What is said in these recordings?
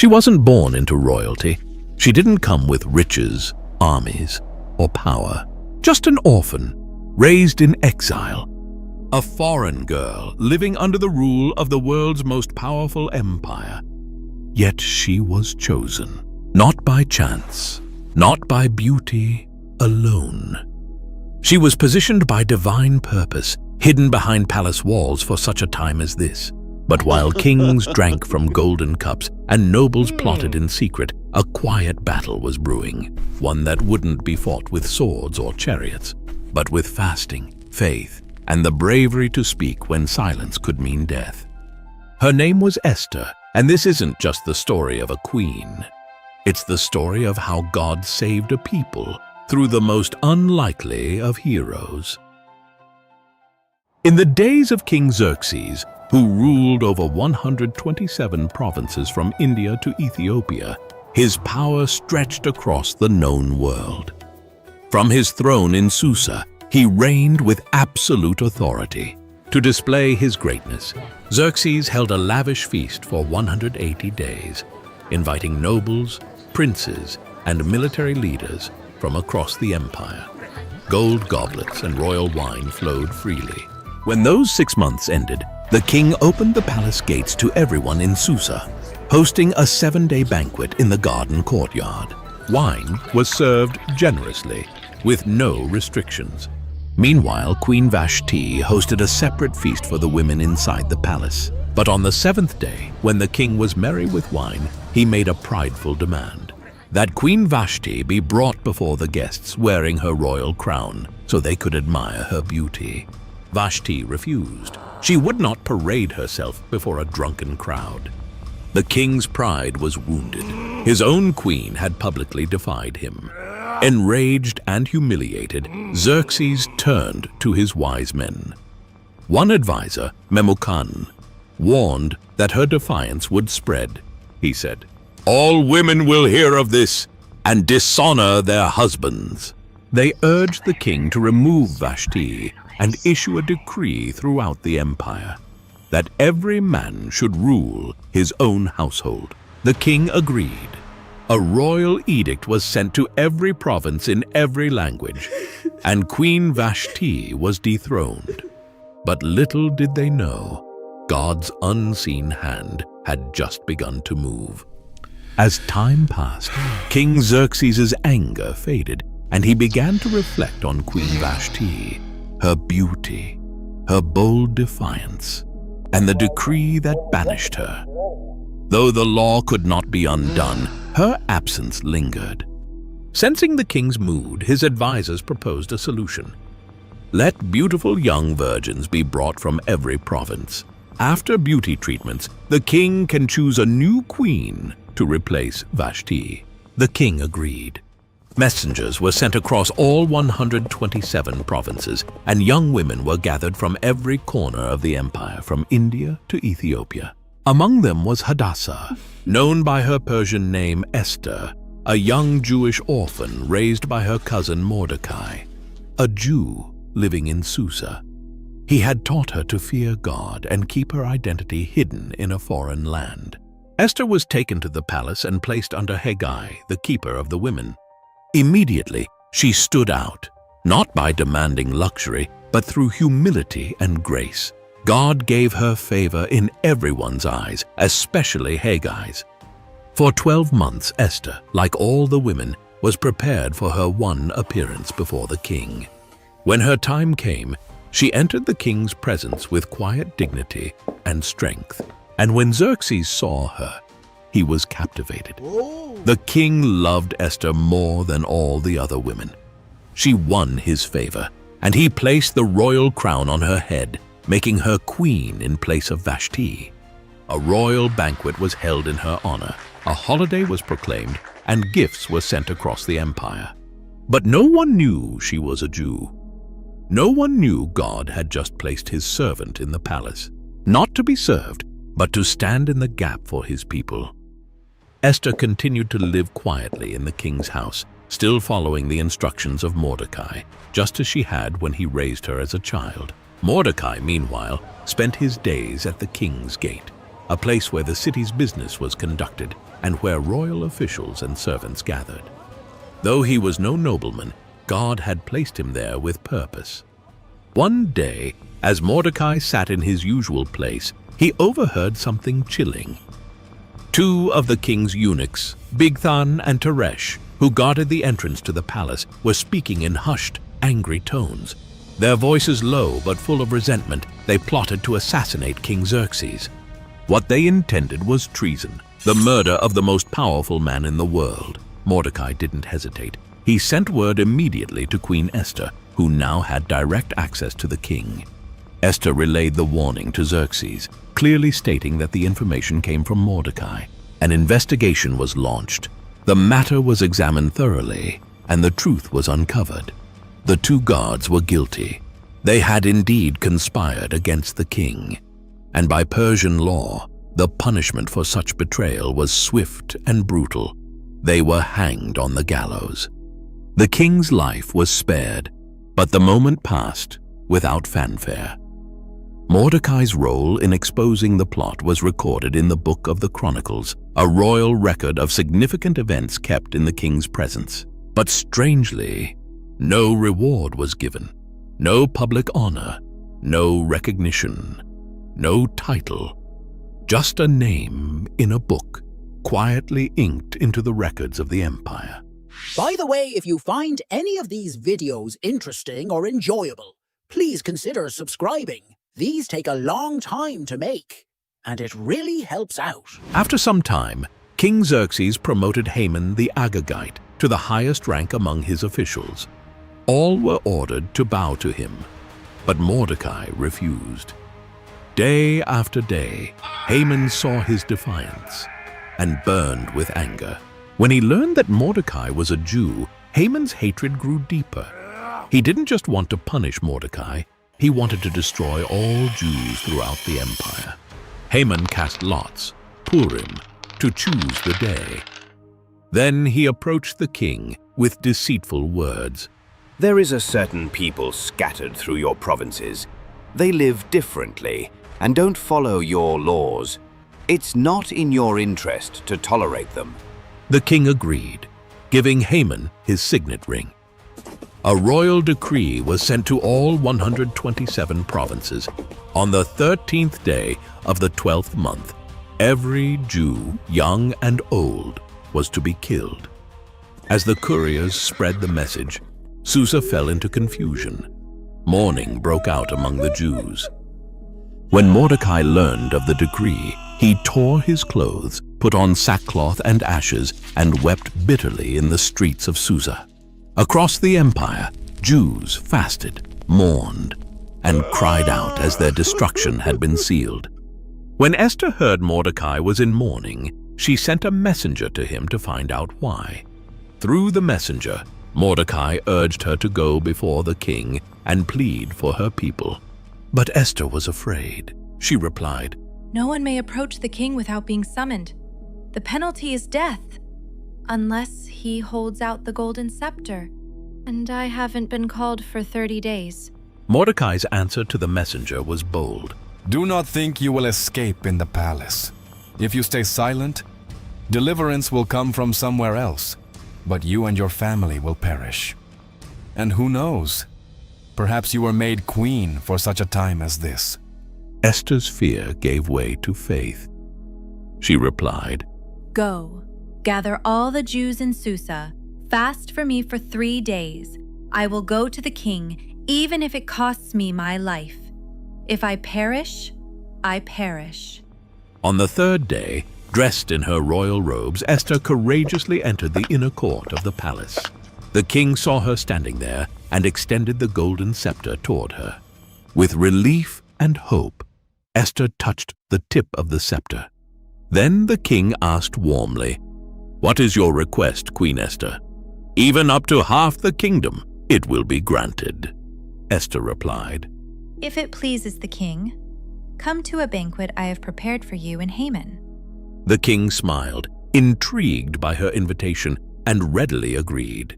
She wasn't born into royalty. She didn't come with riches, armies, or power. Just an orphan, raised in exile. A foreign girl living under the rule of the world's most powerful empire. Yet she was chosen, not by chance, not by beauty alone. She was positioned by divine purpose, hidden behind palace walls for such a time as this. But while kings drank from golden cups and nobles plotted in secret, a quiet battle was brewing, one that wouldn't be fought with swords or chariots, but with fasting, faith, and the bravery to speak when silence could mean death. Her name was Esther, and this isn't just the story of a queen. It's the story of how God saved a people through the most unlikely of heroes. In the days of King Xerxes, who ruled over 127 provinces from India to Ethiopia, his power stretched across the known world. From his throne in Susa, he reigned with absolute authority. To display his greatness, Xerxes held a lavish feast for 180 days, inviting nobles, princes, and military leaders from across the empire. Gold goblets and royal wine flowed freely. When those 6 months ended, the king opened the palace gates to everyone in Susa, hosting a 7-day banquet in the garden courtyard. Wine was served generously, with no restrictions. Meanwhile, Queen Vashti hosted a separate feast for the women inside the palace. But on the 7th day, when the king was merry with wine, he made a prideful demand: that Queen Vashti be brought before the guests wearing her royal crown so they could admire her beauty. Vashti refused. She would not parade herself before a drunken crowd. The king's pride was wounded. His own queen had publicly defied him. Enraged and humiliated, Xerxes turned to his wise men. One advisor, Memucan, warned that her defiance would spread. He said, "All women will hear of this and dishonor their husbands." They urged the king to remove Vashti and issue a decree throughout the empire that every man should rule his own household. The king agreed. A royal edict was sent to every province in every language, and Queen Vashti was dethroned. But little did they know, God's unseen hand had just begun to move. As time passed, King Xerxes' anger faded, and he began to reflect on Queen Vashti, her beauty, her bold defiance, and the decree that banished her. Though the law could not be undone, her absence lingered. Sensing the king's mood, his advisors proposed a solution. Let beautiful young virgins be brought from every province. After beauty treatments, the king can choose a new queen to replace Vashti. The king agreed. Messengers were sent across all 127 provinces, and young women were gathered from every corner of the empire, from India to Ethiopia. Among them was Hadassah, known by her Persian name Esther, a young Jewish orphan raised by her cousin Mordecai, a Jew living in Susa. He had taught her to fear God and keep her identity hidden in a foreign land. Esther was taken to the palace and placed under Haggai, the keeper of the women. Immediately, she stood out, not by demanding luxury, but through humility and grace. God gave her favor in everyone's eyes, especially Haggai's. For 12 months, Esther, like all the women, was prepared for her one appearance before the king. When her time came, she entered the king's presence with quiet dignity and strength. And when Xerxes saw her, he was captivated. The king loved Esther more than all the other women. She won his favor, and he placed the royal crown on her head, making her queen in place of Vashti. A royal banquet was held in her honor, a holiday was proclaimed, and gifts were sent across the empire. But no one knew she was a Jew. No one knew God had just placed his servant in the palace, not to be served, but to stand in the gap for his people. Esther continued to live quietly in the king's house, still following the instructions of Mordecai, just as she had when he raised her as a child. Mordecai, meanwhile, spent his days at the king's gate, a place where the city's business was conducted and where royal officials and servants gathered. Though he was no nobleman, God had placed him there with purpose. One day, as Mordecai sat in his usual place, he overheard something chilling. Two of the king's eunuchs, Bigthan and Teresh, who guarded the entrance to the palace, were speaking in hushed, angry tones. Their voices low but full of resentment, they plotted to assassinate King Xerxes. What they intended was treason, the murder of the most powerful man in the world. Mordecai didn't hesitate. He sent word immediately to Queen Esther, who now had direct access to the king. Esther relayed the warning to Xerxes, clearly stating that the information came from Mordecai. An investigation was launched. The matter was examined thoroughly, and the truth was uncovered. The two guards were guilty. They had indeed conspired against the king, and by Persian law, the punishment for such betrayal was swift and brutal. They were hanged on the gallows. The king's life was spared, but the moment passed without fanfare. Mordecai's role in exposing the plot was recorded in the Book of the Chronicles, a royal record of significant events kept in the king's presence. But strangely, no reward was given, no public honor, no recognition, no title, just a name in a book, quietly inked into the records of the empire. By the way, if you find any of these videos interesting or enjoyable, please consider subscribing. These take a long time to make, and it really helps out. After some time, King Xerxes promoted Haman the Agagite to the highest rank among his officials. All were ordered to bow to him, but Mordecai refused. Day after day, Haman saw his defiance and burned with anger. When he learned that Mordecai was a Jew, Haman's hatred grew deeper. He didn't just want to punish Mordecai, he wanted to destroy all Jews throughout the empire. Haman cast lots, Purim, to choose the day. Then he approached the king with deceitful words. There is a certain people scattered through your provinces. They live differently and don't follow your laws. It's not in your interest to tolerate them. The king agreed, giving Haman his signet ring. A royal decree was sent to all 127 provinces. On the 13th day of the 12th month, every Jew, young and old, was to be killed. As the couriers spread the message, Susa fell into confusion. Mourning broke out among the Jews. When Mordecai learned of the decree, he tore his clothes, put on sackcloth and ashes, and wept bitterly in the streets of Susa. Across the empire, Jews fasted, mourned, and cried out as their destruction had been sealed. When Esther heard Mordecai was in mourning, she sent a messenger to him to find out why. Through the messenger, Mordecai urged her to go before the king and plead for her people. But Esther was afraid. She replied, "No one may approach the king without being summoned. The penalty is death, unless he holds out the golden scepter, and I haven't been called for 30 days. Mordecai's answer to the messenger was bold. Do not think you will escape in the palace. If you stay silent, deliverance will come from somewhere else, but you and your family will perish. And who knows? Perhaps you were made queen for such a time as this." Esther's fear gave way to faith. She replied, Go, gather all the Jews in Susa, fast for me for 3 days. I will go to the king, even if it costs me my life. If I perish, I perish. On the third day, dressed in her royal robes, Esther courageously entered the inner court of the palace. The king saw her standing there and extended the golden scepter toward her. With relief and hope, Esther touched the tip of the scepter. Then the king asked warmly, "What is your request, Queen Esther? Even up to half the kingdom, it will be granted." Esther replied, If it pleases the king, come to a banquet I have prepared for you and Haman. The king smiled, intrigued by her invitation, and readily agreed.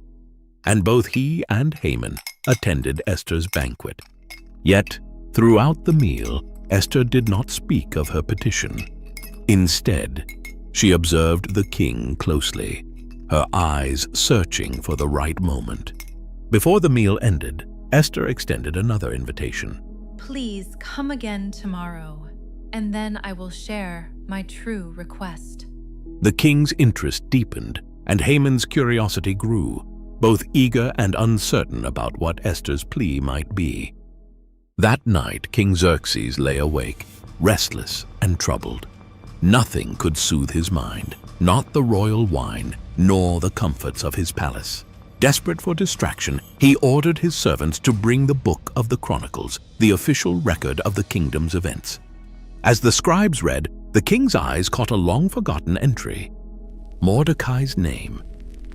And both he and Haman attended Esther's banquet. Yet, throughout the meal, Esther did not speak of her petition. Instead, she observed the king closely, her eyes searching for the right moment. Before the meal ended, Esther extended another invitation. Please come again tomorrow, and then I will share my true request. The king's interest deepened, and Haman's curiosity grew, both eager and uncertain about what Esther's plea might be. That night, King Xerxes lay awake, restless and troubled. Nothing could soothe his mind, not the royal wine, nor the comforts of his palace. Desperate for distraction, he ordered his servants to bring the book of the Chronicles, the official record of the kingdom's events. As the scribes read, the king's eyes caught a long-forgotten entry: Mordecai's name.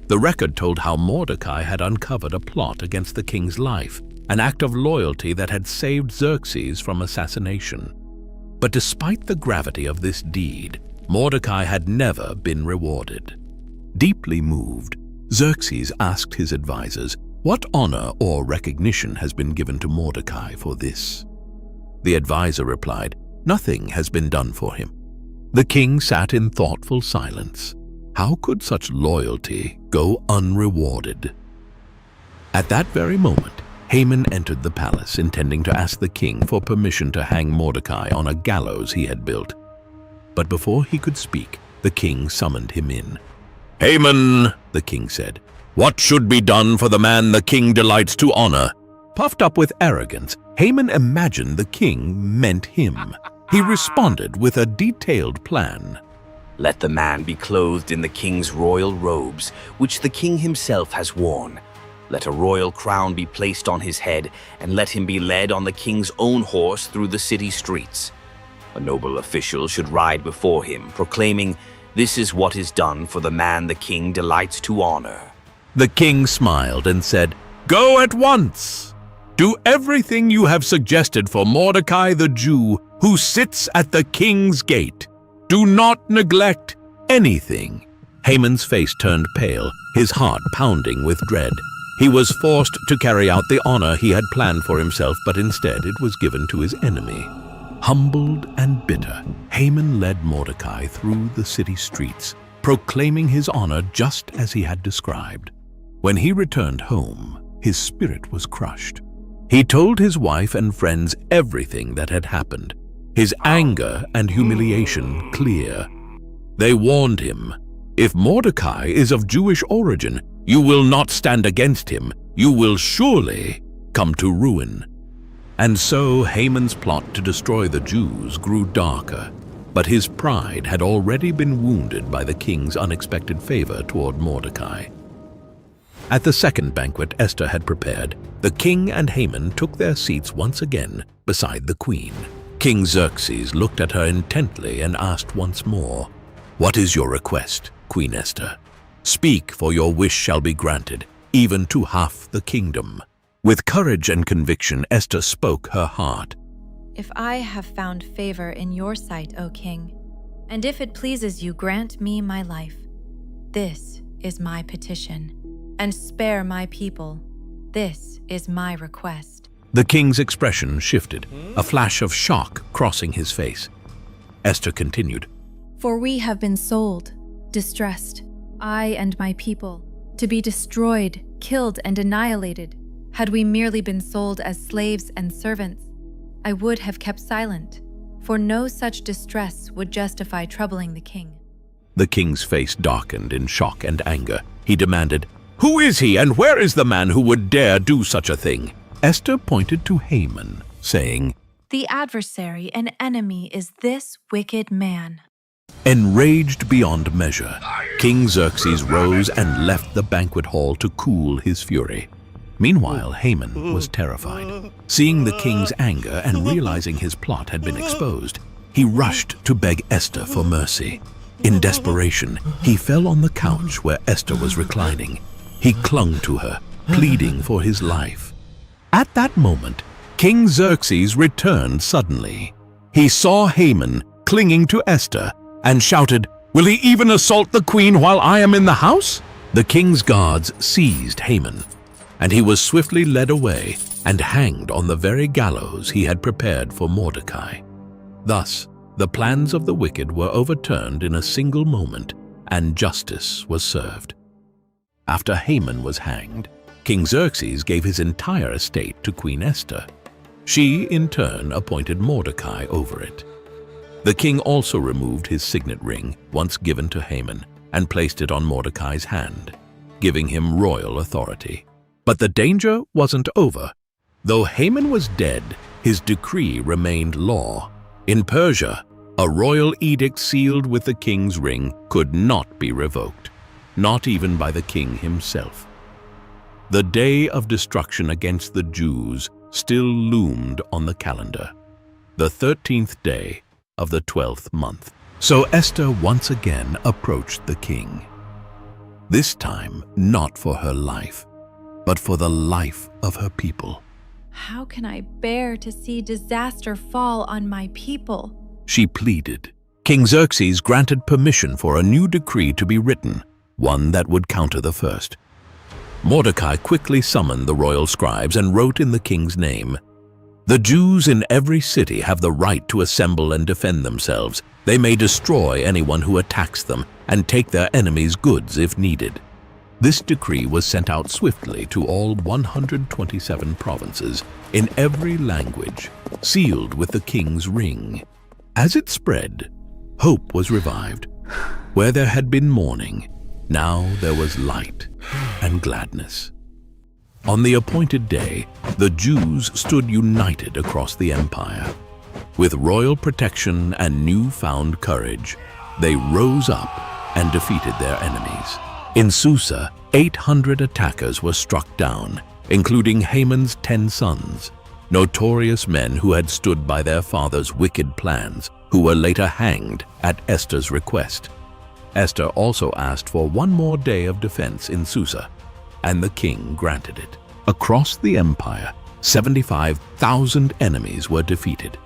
The record told how Mordecai had uncovered a plot against the king's life, an act of loyalty that had saved Xerxes from assassination. But despite the gravity of this deed, Mordecai had never been rewarded. Deeply moved, Xerxes asked his advisors, what honor or recognition has been given to Mordecai for this? The advisor replied, nothing has been done for him. The king sat in thoughtful silence. How could such loyalty go unrewarded? At that very moment, Haman entered the palace, intending to ask the king for permission to hang Mordecai on a gallows he had built. But before he could speak, the king summoned him in. Haman, the king said, what should be done for the man the king delights to honor? Puffed up with arrogance, Haman imagined the king meant him. He responded with a detailed plan. Let the man be clothed in the king's royal robes, which the king himself has worn. Let a royal crown be placed on his head, and let him be led on the king's own horse through the city streets. A noble official should ride before him, proclaiming, "This is what is done for the man the king delights to honor." The king smiled and said, Go at once! Do everything you have suggested for Mordecai the Jew, who sits at the king's gate. Do not neglect anything. Haman's face turned pale, his heart pounding with dread. He was forced to carry out the honor he had planned for himself, but instead it was given to his enemy. Humbled and bitter, Haman led Mordecai through the city streets, proclaiming his honor just as he had described. When he returned home, his spirit was crushed. He told his wife and friends everything that had happened, his anger and humiliation clear. They warned him, if Mordecai is of Jewish origin, you will not stand against him. You will surely come to ruin. And so Haman's plot to destroy the Jews grew darker, but his pride had already been wounded by the king's unexpected favor toward Mordecai. At the second banquet Esther had prepared, the king and Haman took their seats once again beside the queen. King Xerxes looked at her intently and asked once more, What is your request, Queen Esther? Speak, for your wish shall be granted, even to half the kingdom. With courage and conviction, Esther spoke her heart. If I have found favor in your sight, O king, and if it pleases you, grant me my life. This is my petition, and spare my people. This is my request. The king's expression shifted, a flash of shock crossing his face. Esther continued, For we have been sold, distressed, I and my people, to be destroyed, killed, and annihilated. Had we merely been sold as slaves and servants, I would have kept silent, for no such distress would justify troubling the king. The king's face darkened in shock and anger. He demanded, Who is he, and where is the man who would dare do such a thing? Esther pointed to Haman, saying, The adversary and enemy is this wicked man. Enraged beyond measure, King Xerxes rose and left the banquet hall to cool his fury. Meanwhile, Haman was terrified. Seeing the king's anger and realizing his plot had been exposed, he rushed to beg Esther for mercy. In desperation, he fell on the couch where Esther was reclining. He clung to her, pleading for his life. At that moment, King Xerxes returned suddenly. He saw Haman clinging to Esther and shouted, Will he even assault the queen while I am in the house? The king's guards seized Haman, and he was swiftly led away and hanged on the very gallows he had prepared for Mordecai. Thus, The plans of the wicked were overturned in a single moment, and justice was served. After Haman was hanged, King Xerxes gave his entire estate to Queen Esther. She, in turn, appointed Mordecai over it. The king also removed his signet ring, once given to Haman, and placed it on Mordecai's hand, giving him royal authority. But the danger wasn't over. Though Haman was dead, his decree remained law. In Persia, a royal edict sealed with the king's ring could not be revoked, not even by the king himself. The day of destruction against the Jews still loomed on the calendar, the 13th day of the 12th month. So Esther once again approached the king. This time not for her life, but for the life of her people. How can I bear to see disaster fall on my people? She pleaded. King Xerxes granted permission for a new decree to be written, one that would counter the first. Mordecai quickly summoned the royal scribes and wrote in the king's name, "The Jews in every city have the right to assemble and defend themselves. They may destroy anyone who attacks them and take their enemies' goods if needed." This decree was sent out swiftly to all 127 provinces in every language, sealed with the king's ring. As it spread, hope was revived. Where there had been mourning, now there was light and gladness. On the appointed day, the Jews stood united across the empire. With royal protection and newfound courage, they rose up and defeated their enemies. In Susa, 800 attackers were struck down, including Haman's 10 sons, notorious men who had stood by their father's wicked plans, who were later hanged at Esther's request. Esther also asked for one more day of defense in Susa, and the king granted it. Across the empire, 75,000 enemies were defeated.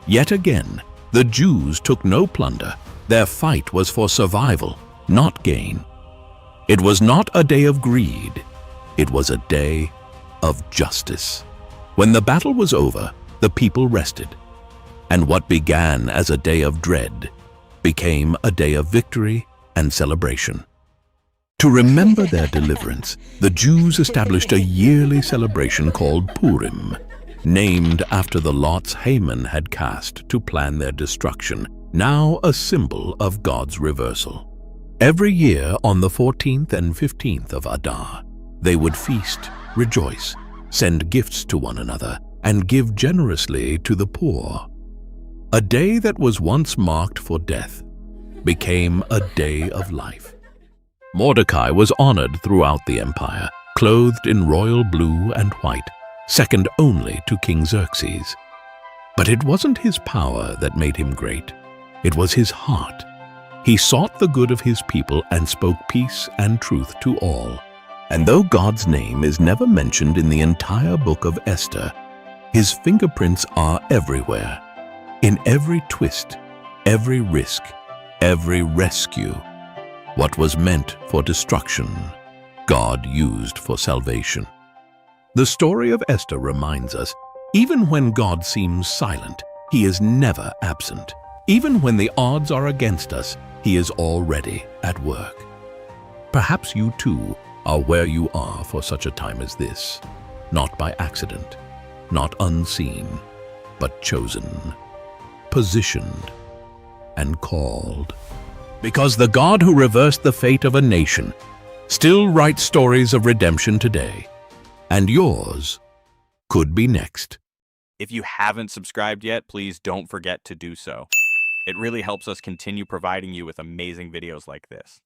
Yet again, the Jews took no plunder. Their fight was for survival, not gain. It was not a day of greed. It was a day of justice. When the battle was over, the people rested, and what began as a day of dread became a day of victory and celebration. To remember their deliverance, the Jews established a yearly celebration called Purim, named after the lots Haman had cast to plan their destruction, now a symbol of God's reversal. Every year on the 14th and 15th of Adar, they would feast, rejoice, send gifts to one another, and give generously to the poor. A day that was once marked for death became a day of life. Mordecai was honored throughout the empire, clothed in royal blue and white, second only to King Xerxes. But it wasn't his power that made him great. It was his heart. He sought the good of his people and spoke peace and truth to all. And though God's name is never mentioned in the entire book of Esther, his fingerprints are everywhere. In every twist, every risk, every rescue. What was meant for destruction, God used for salvation. The story of Esther reminds us, even when God seems silent, he is never absent. Even when the odds are against us, he is already at work. Perhaps you too are where you are for such a time as this, not by accident, not unseen, but chosen, positioned, and called. Because the God who reversed the fate of a nation still writes stories of redemption today, and yours could be next. If you haven't subscribed yet, please don't forget to do so. It really helps us continue providing you with amazing videos like this.